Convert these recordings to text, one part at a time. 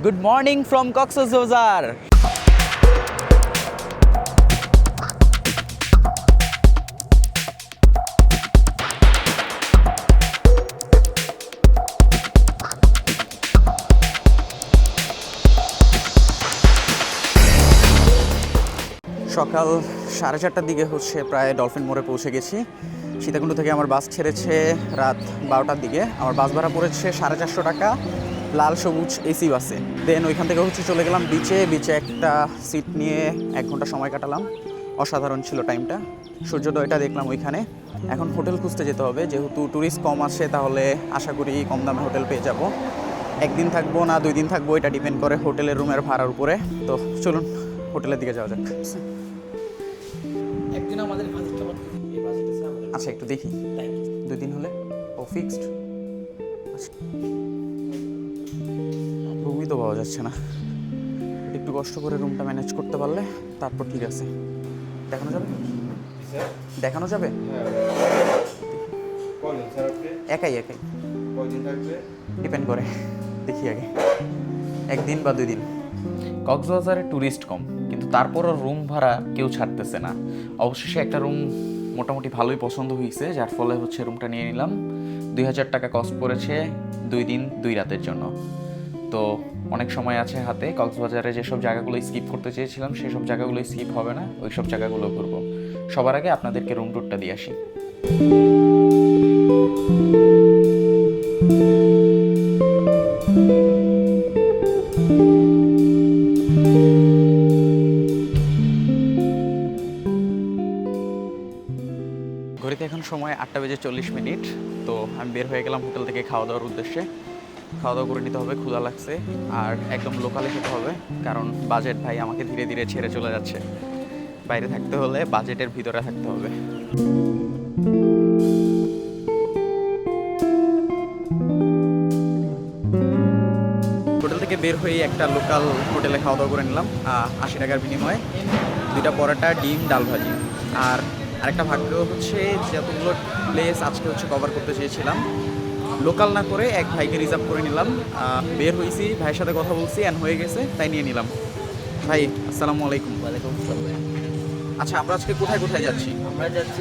Good morning from Cox's Bazar. সকাল 4:30টার দিকে প্রায় ডলফিন মোড়ে পৌঁছে গেছি। সীতাকুণ্ড থেকে আমার বাস ছেড়েছে রাত 12টার দিকে। আমার বাস ভাড়া পড়েছে 450 টাকা লাল সবুজ এসি বাসে। দেন ওইখান থেকে চলে গেলাম বিচে একটা সিট নিয়ে 1 ঘন্টা সময় কাটালাম। অসাধারণ ছিল টাইমটা। সূর্যোদয়টা দেখলাম ওইখানে। এখন হোটেল খুঁজতে যেতে হবে, যেহেতু ট্যুরিস্ট কম আসে, তাহলে আশা করি কম দামে হোটেল পেয়ে যাব। 1 দিন থাকবো না 2 দিন থাকবো, এটা ডিপেন্ড করে হোটেলের রুমের ভাড়ার উপরে। তো চলুন হোটেলের দিকে যাওয়া যাক। একদিন আমাদের আচ্ছা একটু দেখি, 2 দিন হলে ও ফিক্সড। রুমই তো পাওয়া যাচ্ছে না। একটু কষ্ট করে রুমটা ম্যানেজ করতে পারলে তারপর ঠিক আছে। দেখানো যাবে? দেখানো যাবে? একাই ডিপেন্ড করে, দেখি আগে 1 দিন বা 2 দিন। কক্সবাজারে ট্যুরিস্ট কম, কিন্তু তারপরও রুম ভাড়া কেউ ছাড়তেছে না। অবশেষে একটা রুম মোটামুটি ভালোই পছন্দ হয়েছে, যার ফলে রুমটা নিয়ে নিলাম। 2000 টাকা কস্ট পড়েছে 2 দিন 2 রাতের জন্য। তো অনেক সময় আছে হাতে। কক্সবাজারে যেসব জায়গাগুলো স্কিপ করতে চেয়েছিলাম সেসব জায়গাগুলো স্কিপ হবে না, ওই সব জায়গাগুলো ঘুরবো। সবার আগে আপনাদেরকে রুম ট্যুরটা দিয়ে আসি। ঘড়িতে এখন সময় 8:40। তো আমি বের হয়ে গেলাম হোটেল থেকে খাওয়া দাওয়ার উদ্দেশ্যে। খাওয়া দাওয়া করে নিতে হবে, ক্ষুধা লাগছে। আর একদম লোকালে খেতে হবে, কারণ বাজেট ভাই আমাকে ধীরে ধীরে ছেড়ে চলে যাচ্ছে। বাইরে থাকতে হলে বাজেটের ভিতরে থাকতে হবে। হোটেল থেকে বের হয়ে একটা লোকাল হোটেলে খাওয়া দাওয়া করে নিলাম 80 টাকার বিনিময়ে। 2টা পরোটা, ডিম, ডাল ভাজি। আর আরেকটা ভাগ্য যতগুলো প্লেস আজকে কভার করতে চেয়েছিলাম, লোকাল না করে এক ভাইকে রিজার্ভ করে নিলাম। বের হয়েছি, ভাইয়ের সাথে কথা বলছি, অ্যান্ড হয়ে গেছে, তাই নিয়ে নিলাম। ভাই আসসালামু আলাইকুম। ওয়ালাইকুম আসসালাম। আচ্ছা, আমরা আজকে কোথায় কোথায় যাচ্ছি? আমরা যাচ্ছি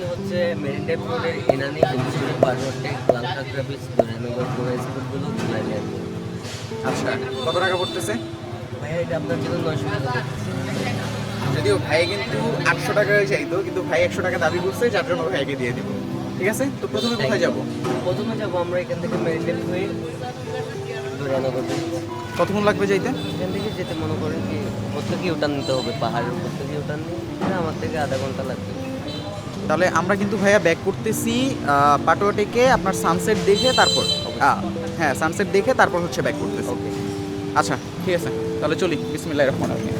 মেরিন ড্রাইভ রোডের এনানি হিন্দুস্তানি পারওয়ার্টেক লালকা গ্রাফিক্স ধরেনগর পুরো স্কুলগুলো ঘুরে নিয়ে আসবো। আচ্ছা, কত টাকা পড়তেছে? ভাইয়া এটা আপনার জন্য 900 টাকা। যদিও ভাই কিন্তু 800 টাকা চাইতো, কিন্তু ভাই 100 টাকা দাবি করছে, যার জন্য ভাইকে দিয়ে দিব। ঠিক আছে, তো প্রথমে কোথায় যাব? প্রথমে যাবো আমরা এখান থেকে মেরিন ড্রাইভ হয়ে ধরেনগর। কতক্ষণ লাগবে যাইতে? এখান থেকে যেতে মনে করেন কি প্রত্যেকে ইউটার্ন নিতে হবে, পাহাড়ের প্রত্যেকে ইউটার্ন নিয়ে আমার থেকে আধা ঘন্টা লাগবে। তাহলে আমরা কিন্তু ভাইয়া ব্যাক করতেছি পাটুয়াটেকে, আপনার সানসেট দেখে তারপর। হ্যাঁ, সানসেট দেখে তারপর ব্যাক করতেছি। ওকে, আচ্ছা ঠিক আছে, তাহলে চলি। বিসমিল্লাহির রহমানির রহিম।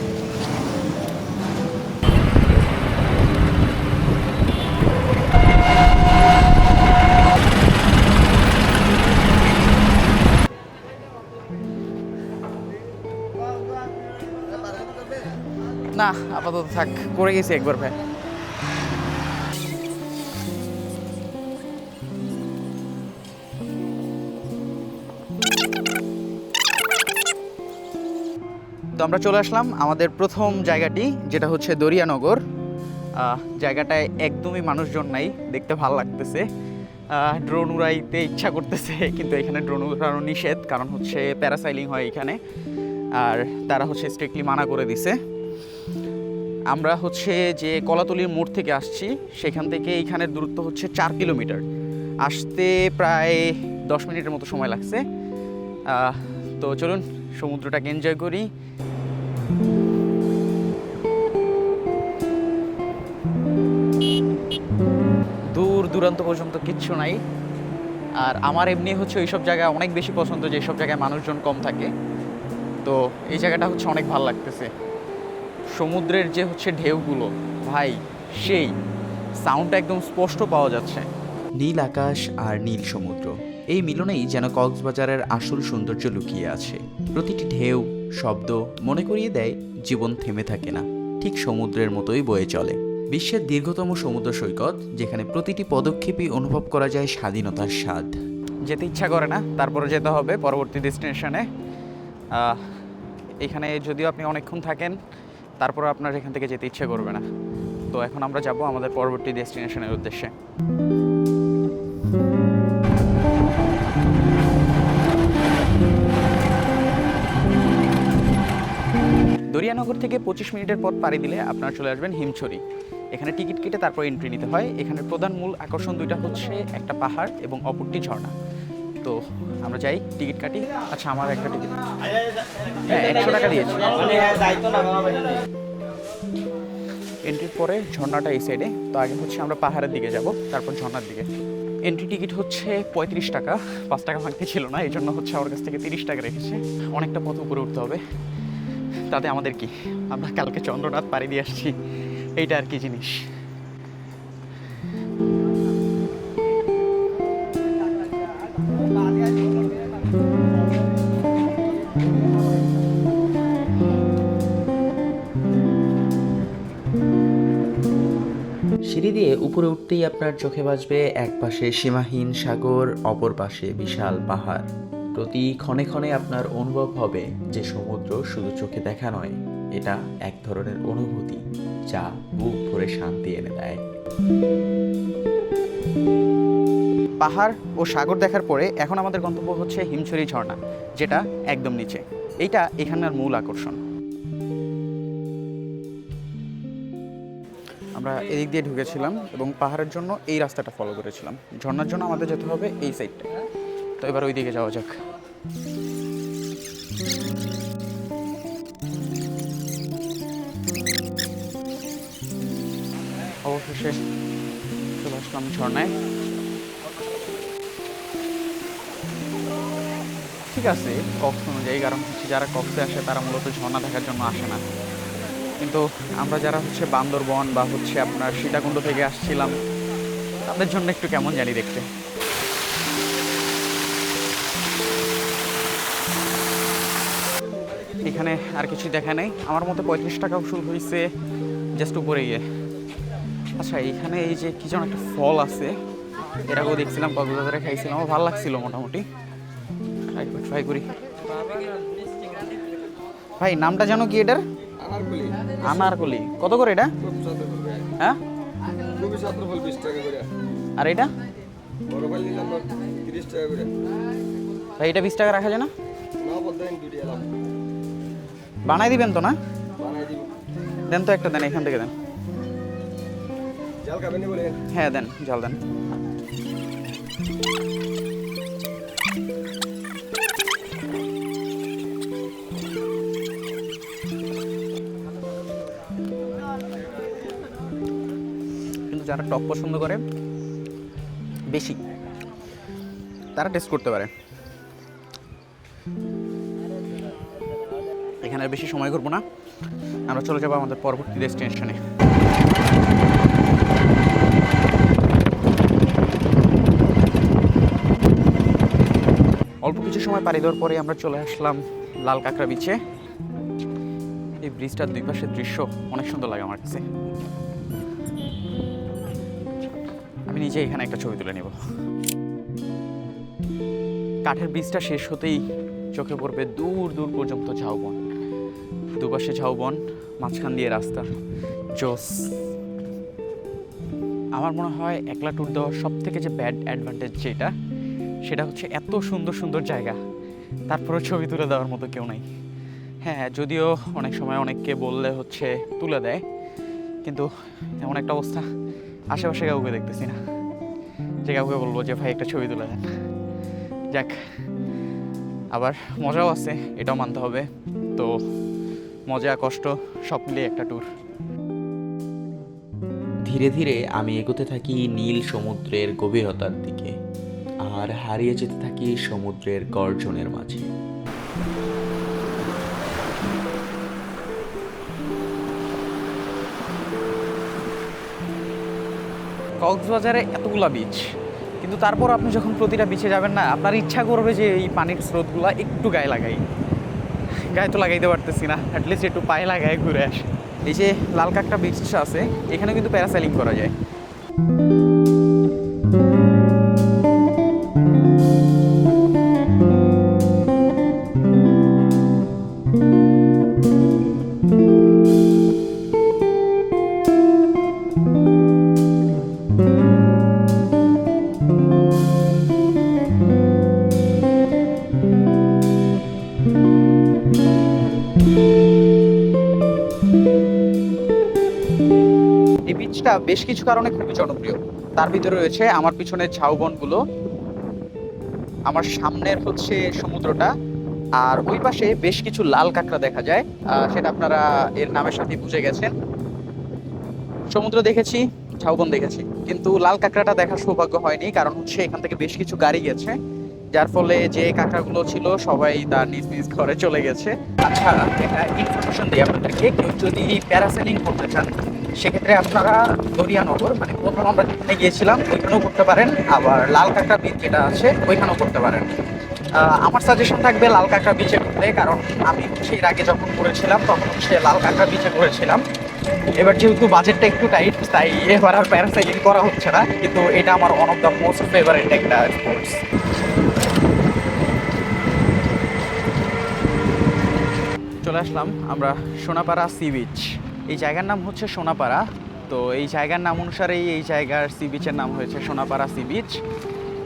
না, আপাতত থাক, করে গেছি একবার ভাই। তো আমরা চলে আসলাম আমাদের প্রথম জায়গাটি, যেটা দরিয়ানগর। জায়গাটায় একদমই মানুষজন নাই, দেখতে ভালো লাগতেছে। ড্রোন উড়াইতে ইচ্ছা করতেছে, কিন্তু এখানে ড্রোন উড়ানো নিষেধ, কারণ প্যারাসাইলিং হয় এখানে। আর তারা স্ট্রিক্টলি মানা করে দিছে। আমরা যে কলাতলির মোড় থেকে আসছি, সেখান থেকে এইখানের দূরত্ব 4 কিলোমিটার। আসতে প্রায় 10 মিনিটের মতো সময় লাগছে। তো চলুন সমুদ্রটাকে এনজয় করি। দূর দূরান্ত পর্যন্ত কিচ্ছু নাই। আর আমার এমনি ওইসব জায়গা অনেক বেশি পছন্দ, যেসব জায়গায় মানুষজন কম থাকে। তো এই জায়গাটা অনেক ভালো লাগতেছে। সমুদ্রের যে ঢেউগুলো, ভাই সেই সাউন্ডটা একদম স্পষ্ট পাওয়া যাচ্ছে। নীল আকাশ আর নীল সমুদ্র, এই মিলনেই যেন কক্সবাজারের আসল সৌন্দর্য লুকিয়ে আছে। প্রতিটি ঢেউ, শব্দ মনে করিয়ে দেয় জীবন থেমে থাকে না, ঠিক সমুদ্রের মতোই বয়ে চলে। বিশ্বের দীর্ঘতম সমুদ্র সৈকত, যেখানে প্রতিটি পদক্ষেপই অনুভব করা যায় স্বাধীনতার স্বাদ। যেতে ইচ্ছা করে না, তারপরে যেতে হবে পরবর্তী ডেস্টিনেশনে। এখানে যদিও আপনি অনেকক্ষণ থাকেন, তারপর আপনার এখান থেকে যেতে ইচ্ছে করবে না। তো এখন আমরা যাব আমাদের পরবর্তী ডেস্টিনেশনের উদ্দেশ্যে। দরিয়ানগর থেকে 25 মিনিটের পথ পাড়ি দিলে আপনারা চলে আসবেন হিমছড়ি। এখানে টিকিট কেটে তারপর এন্ট্রি নিতে হয়। এখানে প্রধান মূল আকর্ষণ দুইটা হচ্ছে একটা পাহাড় এবং অপরটি ঝর্ণা। তো আমরা যাই, টিকিট কাটি। আচ্ছা, আমার একটা টিকিট, হ্যাঁ 100 টাকা দিয়েছি। এন্ট্রির পরে ঝর্ণাটা এই সাইডে। তো আগে হচ্ছে আমরা পাহাড়ের দিকে যাব, তারপর ঝর্ণার দিকে। এন্ট্রি টিকিট হচ্ছে 35 টাকা, 5 টাকা ভাঙতে ছিল না, এই জন্য হচ্ছে আমার কাছ থেকে 30 টাকা রেখেছে। অনেকটা পথ উপরে উঠতে হবে, তাতে আমাদের কি, আমরা কালকে চন্দ্রনাথ পাড়ি দিয়ে আসছি, এইটা আর কি জিনিস। সিঁড়ি দিয়ে উপরে উঠতেই আপনার চোখে বাজবে এক পাশে সীমাহীন সাগর, অপর পাশে বিশাল পাহাড়। প্রতি ক্ষণে ক্ষণে আপনার অনুভব হবে যে সমুদ্র শুধু চোখে দেখা নয়, এটা এক ধরনের অনুভূতি যা বুক ভরে শান্তি এনে দেয়। পাহাড় ও সাগর দেখার পরে এখন আমাদের গন্তব্য হচ্ছে হিমছড়ি ঝর্ণা, যেটা একদম নিচে। এইটা এখানকার মূল আকর্ষণ। আমরা এদিক দিয়ে ঢুকেছিলাম এবং পাহাড়ের জন্য এই রাস্তাটা ফলো করেছিলাম। ঝর্ণার জন্য আমাদের যেতে হবে এই সাইডটা। তো এবার ওই দিকে যাওয়া যাক। অবশেষে চলে আসলাম ঝর্ণায়। ঠিক আছে, কক্স অনুযায়ী, কারণ হচ্ছে যারা কক্সে আসে তারা মূলত ঝর্ণা দেখার জন্য আসে না। কিন্তু আমরা যারা হচ্ছে বান্দরবন বা হচ্ছে আপনার সীতাকুণ্ড থেকে আসছিলাম, তাদের জন্য একটু কেমন জানি দেখতে। এখানে আর কিছু দেখা নেই। আমার মতে 35 টাকা উসুল হয়েছে জাস্ট উপরে গিয়ে। আচ্ছা, এখানে এই যে কি যেন একটা ফল আছে, এটাকেও দেখছিলাম, কক্সবাজারে খাইছিলাম, আমার ভালো লাগছিল মোটামুটি। ট্রাই করি। ভাই নামটা জানো কি এটার? আনারকলি। কত করে এটা? হ্যাঁ, আর এটা ভাই, এটা 20 টাকা রাখা যায় না? বানাই দিবেন তো না? দেন তো একটা, দেন এখান থেকে দেন। হ্যাঁ দেন, জল দেন। কিন্তু যারা টক পছন্দ করে বেশি, তারা টেস্ট করতে পারে। এখানে আর বেশি সময় করবো না, আমরা চলে যাবো আমাদের পরবর্তী ডেস্টিনেশনে। অল্প কিছু সময় পাড়ি দেওয়ার পরে আমরা চলে আসলাম লাল কাঁকড়া বিচে। এই ব্রিজটার দুই পাশের দৃশ্য অনেক সুন্দর লাগে আমার কাছে। আমি নিজে এখানে একটা ছবি তুলে নেব। কাঠের ব্রিজটা শেষ হতেই চোখে পড়বে দূর দূর পর্যন্ত ঝাউবন, দুপাশে ঝাউবন, মাঝখান দিয়ে রাস্তা। জোস। আমার মনে হয় একলা ট্যুর দেওয়ার সব থেকে যে ব্যাড অ্যাডভান্টেজ যেটা, সেটা হচ্ছে এত সুন্দর সুন্দর জায়গা, তারপরেও ছবি তুলে দেওয়ার মতো কেউ নাই। হ্যাঁ, যদিও অনেক সময় অনেককে বললে হচ্ছে তুলে দেয়, কিন্তু এমন একটা অবস্থা, আশেপাশে কাউকে দেখতেছি না যে কাউকে বলবো যে ভাই একটা ছবি তুলে দেন। যাক, আবার মজাও আছে, এটাও মানতে হবে। তো মজা কষ্ট সব মিলিয়ে একটা ট্যুর। ধীরে ধীরে আমি এগোতে থাকি নীল সমুদ্রের গভীরতার দিকে, আর হারিয়ে যেতে থাকি সমুদ্রের গর্জনের মাঝে। কক্সবাজারে এতগুলা বিচ, কিন্তু তারপর আপনি যখন প্রতিটা বিচে যাবেন না, আপনার ইচ্ছা করবে যে এই পানির স্রোতগুলো একটু গায়ে লাগাই। গায়ে তো লাগাইতে পারতেছি না, অ্যাটলিস্ট একটু পায়ে লাগায় ঘুরে আসে। এই যে লাল কাঁকড়া বিচটা আছে, এখানে কিন্তু প্যারাসেলিং করা যায়। বিচটা বেশ কিছু কারণে খুবই জনপ্রিয়। তার ভিতরে রয়েছে আমার পিছনে ঝাউবনগুলো, আমার সামনের হচ্ছে সমুদ্রটা, আর ওই পাশে বেশ কিছু লাল কাঁকড়া দেখা যায়। সেটা আপনারা এর নামের সাথে বুঝে গেছেন। সমুদ্র দেখেছি, ঝাউবন দেখেছি, কিন্তু লাল কাঁকড়াটা দেখার সৌভাগ্য হয়নি, কারণ হচ্ছে এখান থেকে বেশ কিছু গাড়ি গেছে, যার ফলে যে কাঁকড়াগুলো ছিল সবাই তার নিজ নিজ ঘরে চলে গেছে। আচ্ছা, একটা ইনফরমেশন দিই আপনাদেরকে, কেউ যদি প্যারাসেলিং করতে চান সেক্ষেত্রে আপনারা দরিয়ানগর, মানে প্রথম আমরা যেখানে গিয়েছিলাম ওইখানেও করতে পারেন, আবার লাল কাঁকড়া বিচ যেটা আছে ওইখানেও করতে পারেন। আমার সাজেশন থাকবে লাল কাঁকড়া বিচে করতে, কারণ আমি হচ্ছে এর আগে যখন করেছিলাম তখন হচ্ছে লাল কাঁকড়া বিচে করেছিলাম। এবার যেহেতু বাজেটটা একটু টাইট, তাই এবার আর প্যারাসাইলিং করা হচ্ছে না, কিন্তু এটা আমার one of the most favourite একটা স্পোর্টস। চলে আসলাম আমরা সোনাপাড়া সি বিচ। এই জায়গার নাম হচ্ছে সোনাপাড়া, তো এই জায়গার নাম অনুসারেই এই জায়গার সি বিচের নাম হয়েছে সোনাপাড়া সি বিচ।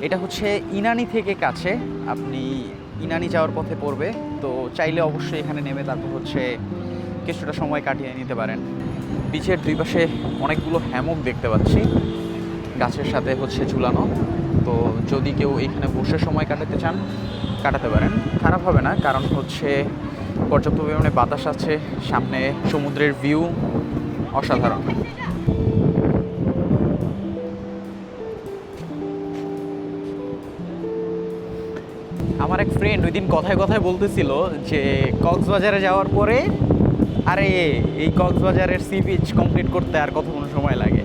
এটা হচ্ছে ইনানি থেকে কাছে, আপনি ইনানি যাওয়ার পথে পড়বে, তো চাইলে অবশ্যই এখানে নেমে তারপর হচ্ছে কিছুটা সময় কাটিয়ে নিতে পারেন। বিচের দুই পাশে অনেকগুলো হ্যামক দেখতে পাচ্ছি গাছের সাথে হচ্ছে ঝুলানো, তো যদি কেউ এখানে বসে সময় কাটাতে চান কাটাতে পারেন, খারাপ হবে না, কারণ হচ্ছে পর্যাপ্ত পরিমাণে বাতাস আছে, সামনে সমুদ্রের ভিউ অসাধারণ। আমার এক ফ্রেন্ড ওই দিন কথায় কথায় বলতেছিল যে কক্সবাজারে যাওয়ার পরে আরে এই কক্সবাজারের সি বিচ কমপ্লিট করতে আর কতক্ষণ সময় লাগে।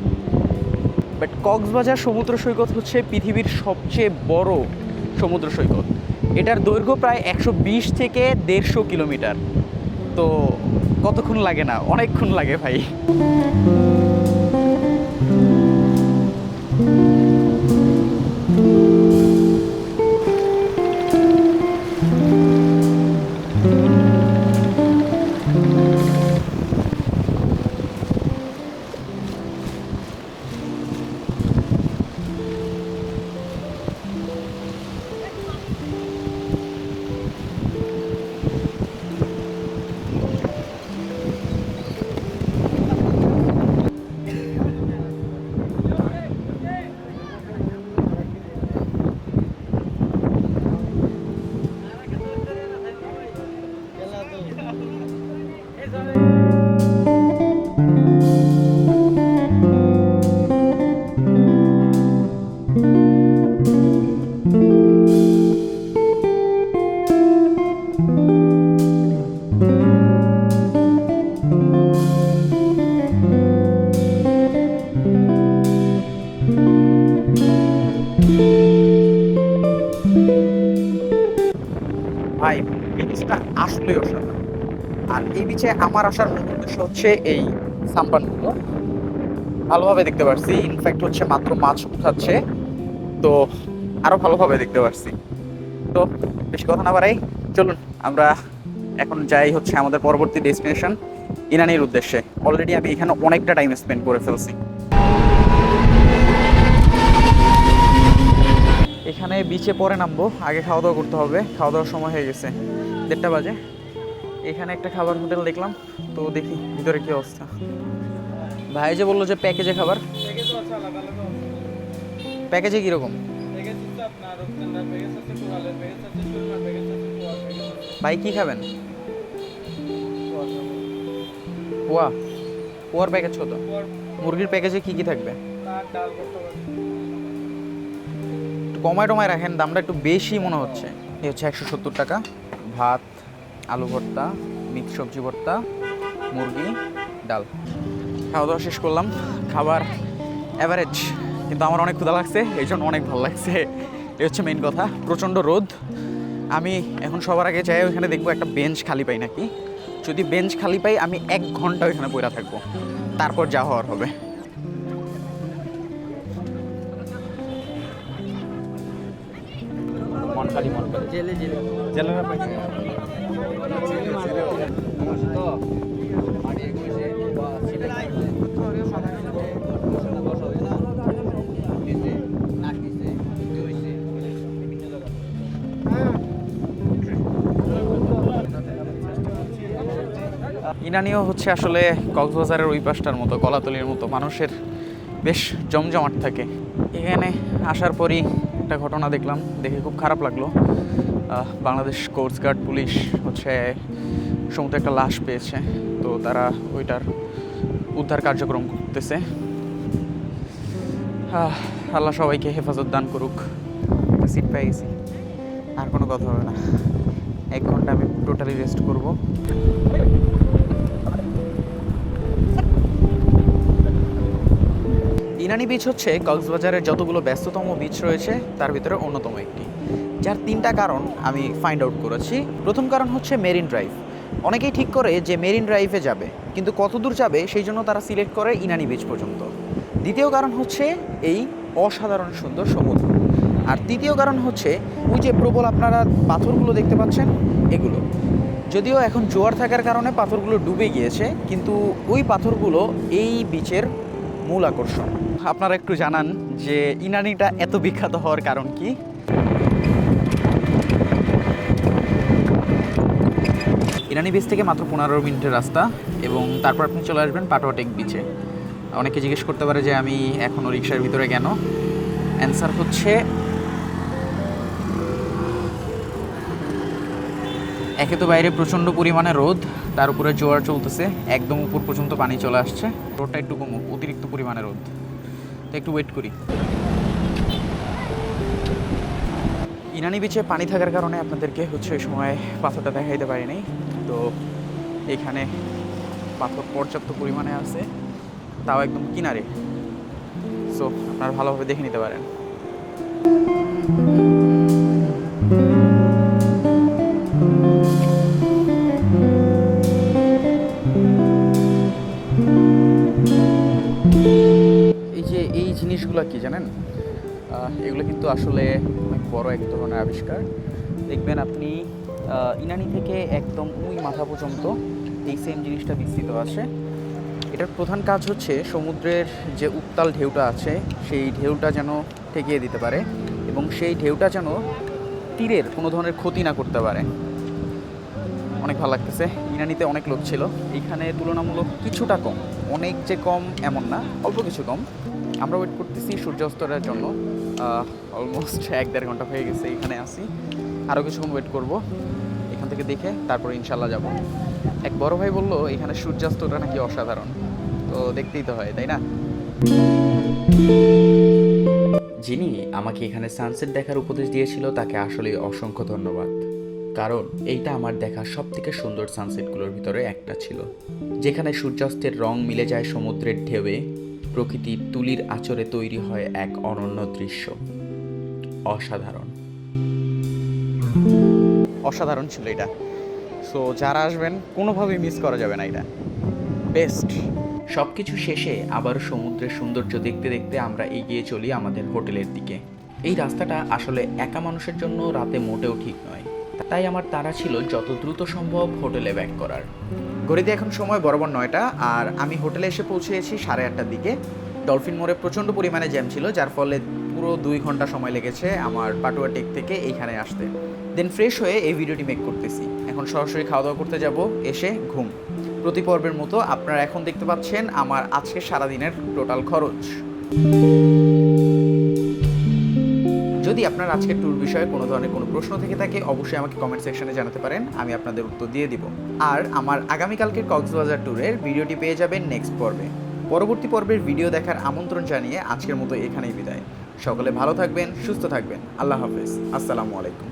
বাট কক্সবাজার সমুদ্র সৈকত হচ্ছে পৃথিবীর সবচেয়ে বড় সমুদ্র সৈকত। এটার দৈর্ঘ্য প্রায় 120 থেকে 150 কিলোমিটার। তো কতক্ষণ লাগে না, অনেকক্ষণ লাগে ভাই। ভাই এই বিচটা আসলেই অসাধারণ। আর এই বিচে আমার আসার মূল উদ্দেশ্য হচ্ছে এই সাম্পানগুলো ভালোভাবে দেখতে পারছি। ইনফ্যাক্ট হচ্ছে মাত্র মাছ উঠাচ্ছে, তো আরো ভালোভাবে দেখতে পারছি। তো বেশি কথা না বাড়াই, চলুন আমরা এখন যাই হচ্ছে আমাদের পরবর্তী ডেস্টিনেশন ইনানির উদ্দেশ্যে। অলরেডি আমি এখানে অনেকটা টাইম স্পেন্ড করে ফেলছি। এখানে বিচে পরে নামবো, আগে খাওয়া দাওয়া করতে হবে। খাওয়া দাওয়ার সময় হয়ে গেছে, 1:30 বাজে। এখানে একটা খাবার হোটেল দেখলাম, তো দেখি ভিতরে কি অবস্থা। ভাই যে বললো যে প্যাকেজে খাবার, প্যাকেজে কীরকম ভাই? কি খাবেন? পোয়া, পোয়ার প্যাকেজ কত? মুরগির প্যাকেজে কি কি থাকবে? কমায় টমায় রাখেন, দামটা একটু বেশি মনে হচ্ছে। এই হচ্ছে 170 টাকা, ভাত, আলু ভর্তা, মিক্স সবজি ভর্তা, মুরগি, ডাল। খাওয়া দাওয়া শেষ করলাম, খাবার অ্যাভারেজ, কিন্তু আমার অনেক ক্ষুধা লাগছে, এই জন্য অনেক ভালো লাগছে। এই হচ্ছে মেইন কথা। প্রচণ্ড রোদ। আমি এখন সবার আগে যাই ওইখানে দেখবো একটা বেঞ্চ খালি পাই নাকি। যদি বেঞ্চ খালি পাই আমি 1 ঘন্টা ওইখানে পড়ে থাকবো, তারপর যা হওয়ার হবে। জেলে জেলে ইনানিও হচ্ছে আসলে কক্সবাজারের ওই পাশটার মতো, কলাতলির মতো মানুষের বেশ জমজমাট থাকে। এখানে আসার পরই একটা ঘটনা দেখলাম, দেখে খুব খারাপ লাগলো। বাংলাদেশ কোস্টগার্ড পুলিশ হচ্ছে সমুদ্রে একটা লাশ পেয়েছে, তো তারা ওইটার উদ্ধার কার্যক্রম করতেছে। আল্লাহ সবাইকে হেফাজত দান করুক। সিট পেয়ে গেছি, আর কোনো কথা হবে না। 1 ঘন্টা আমি টোটালি রেস্ট করব। ইনানি বিচ হচ্ছে কক্সবাজারের যতগুলো ব্যস্ততম বিচ রয়েছে তার ভিতরে অন্যতম একটি, যার 3টা কারণ আমি ফাইন্ড আউট করেছি। প্রথম কারণ হচ্ছে মেরিন ড্রাইভ। অনেকেই ঠিক করে যে মেরিন ড্রাইভে যাবে, কিন্তু কত দূর যাবে সেই জন্য তারা সিলেক্ট করে ইনানি বিচ পর্যন্ত। দ্বিতীয় কারণ হচ্ছে এই অসাধারণ সুন্দর সমুদ্র। আর তৃতীয় কারণ হচ্ছে ওই যে প্রবল আপনারা পাথরগুলো দেখতে পাচ্ছেন, এগুলো যদিও এখন জোয়ার থাকার কারণে পাথরগুলো ডুবে গিয়েছে, কিন্তু ওই পাথরগুলো এই বিচের মূল আকর্ষণ। আপনারা একটু জানান যে ইনানিটা এত বিখ্যাত হওয়ার কারণ কি? ইনানি বিচ থেকে মাত্র 15 মিনিটের রাস্তা, এবং তারপর আপনি চলে আসবেন পাটোয়া টেক বিচে। অনেকে জিজ্ঞেস করতে পারে যে আমি এখনও রিক্সার ভিতরে কেন? অ্যান্সার হচ্ছে, একে তো বাইরে প্রচণ্ড পরিমাণে রোদ, তার উপরে জোয়ার চলতেছে, একদম উপর পর্যন্ত পানি চলে আসছে। রোদটা একটু কমুক, অতিরিক্ত পরিমাণে রোদ, তো একটু ওয়েট করি। ইনানি বিচে পানি থাকার কারণে আপনাদেরকে হচ্ছে ওই সময় পাথরটা দেখাইতে পারিনি। তো এখানে পাথর পর্যাপ্ত পরিমাণে আছে, তাও একদম কিনারে, সো আপনারা ভালোভাবে দেখে নিতে পারেন। এই জিনিসগুলো কি জানেন? এগুলো কিন্তু আসলে অনেক বড় এক ধরনের আবিষ্কার। দেখবেন আপনি ইনানি থেকে একদম ওই মাথা পর্যন্ত এই সেম জিনিসটা বিস্তৃত আছে। এটার প্রধান কাজ হচ্ছে সমুদ্রের যে উত্তাল ঢেউটা আছে সেই ঢেউটা যেন ঠেকিয়ে দিতে পারে, এবং সেই ঢেউটা যেন তীরের কোনো ধরনের ক্ষতি না করতে পারে। অনেক ভালো লাগতেছে। ইনানিতে অনেক লোক ছিল, এইখানে তুলনামূলক কিছুটা কম, অনেক যে কম এমন না, অল্প কিছু কম। আমরা ওয়েট করতেছি সূর্যাস্তরের জন্য। অলমোস্ট 1-1.5 ঘন্টা হয়ে গেছে এখানে আসি, আরও কিছুক্ষণ ওয়েট করব, এখান থেকে দেখে তারপর ইনশাল্লাহ যাব। এক বড় ভাই বললো এখানে সূর্যাস্তটা নাকি অসাধারণ, তো দেখতেই তো হয়, তাই না? যিনি আমাকে এখানে সানসেট দেখার উপদেশ দিয়েছিল তাকে আসলে অসংখ্য ধন্যবাদ, কারণ এইটা আমার দেখা সবথেকে সুন্দর সানসেটগুলোর ভিতরে একটা ছিল, যেখানে সূর্যাস্তের রং মিলে যায় সমুদ্রের ঢেউয়ে, প্রকৃতির তুলির আঁচড়ে তৈরি হয় এক অনন্য দৃশ্য। অসাধারণ অসাধারণ ছিল এটা। সো যারা আসবেন কোনোভাবেই মিস করা যাবে না, এটা বেস্ট। সব কিছু শেষে আবার সমুদ্রের সৌন্দর্য দেখতে দেখতে আমরা এগিয়ে চলি আমাদের হোটেলের দিকে। এই রাস্তাটা আসলে একা মানুষের জন্য রাতে মোটেও ঠিক নয়, তাই আমার তাড়া ছিল যত দ্রুত সম্ভব হোটেলে ব্যাক করার। ঘড়িতে এখন সময় বরাবর 9টা, আর আমি হোটেলে এসে পৌঁছেছি 8:30টার দিকে। ডলফিন মোড়ে প্রচণ্ড পরিমাণে জ্যাম ছিল, যার ফলে পুরো 2 ঘন্টা সময় লেগেছে আমার পাটুয়া টেক থেকে এইখানে আসতে। দেন ফ্রেশ হয়ে এই ভিডিওটি মেক করতেছি। এখন সরাসরি খাওয়া দাওয়া করতে যাব, এসে ঘুম। প্রতি পর্বের মতো আপনারা এখন দেখতে পাচ্ছেন আমার আজকে সারাদিনের টোটাল খরচ। যদি আপনার আজকের ট্যুর বিষয়ে কোনো ধরনের কোনো প্রশ্ন থেকে থাকে অবশ্যই আমাকে কমেন্ট সেকশনে জানাতে পারেন, আমি আপনাদের উত্তর দিয়ে দিব। আর আমার আগামীকালকের কক্সবাজার ট্যুরের ভিডিওটি পেয়ে যাবেন নেক্সট পর্বে। পরবর্তী পর্বের ভিডিও দেখার আমন্ত্রণ জানিয়ে আজকের মতো এখানেই বিদায়। সকলে ভালো থাকবেন, সুস্থ থাকবেন। আল্লাহ হাফেজ, আসসালামু আলাইকুম।